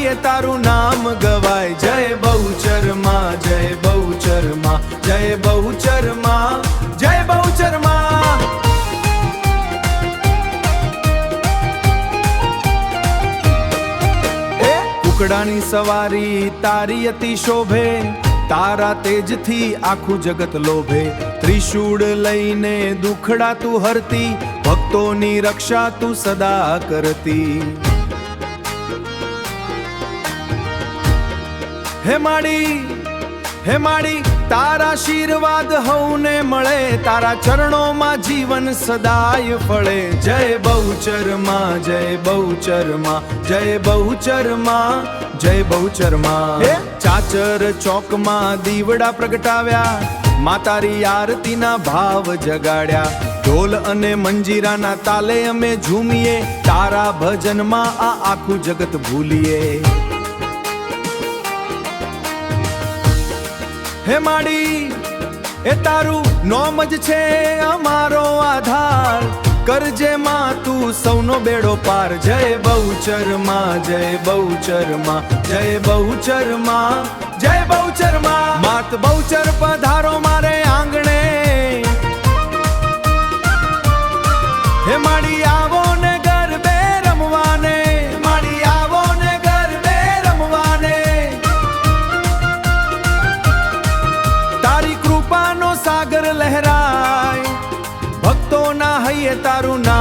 હૈયે તારું નામ ગવાય. જય બહુચર માં, જય બહુચર માં, જય બહુચર માં, જય બહુચર માં. કુકડાની સવારી તારી અતિ શોભે, તારા તેજથી આખું જગત લોભે. ત્રિશૂળ લઈને દુખડા તું હરતી, ભક્તોની રક્ષા તું સદા કરતી. હે માડી તારા આશીર્વાદ હવને મળે, તારા ચરણોમાં જીવન સદાય ફળે. જય બહુચર માં, જય બહુચર માં, જય બહુચર માં, જય બહુચર માં. ચાચર ચોકમાં દીવડા પ્રગટાવ્યા, મા તારી આરતીના ભાવ જગાડ્યા. ઢોલ અને મંજીરાના તાલે અમે ઝૂમીએ, તારા ભજનમાં આ આખું જગત ભૂલીએ. હે માડી એ તારું નોમ જ છે અમારો આધાર, કરજે માં તું સૌનો બેડો પાર. જય બહુચર માં, જય બહુચર માં, જય બહુચર માં, જય બહુચર માં. માત બહુચર પધારો મારે આંગણે, હે માડી આવો ને ગરબે રમવાને, માડી આવો ને ગરબે રમવાને. તારી કૃપાનો સાગર લહેરાય, ભક્તોના હૈયે તારું નામ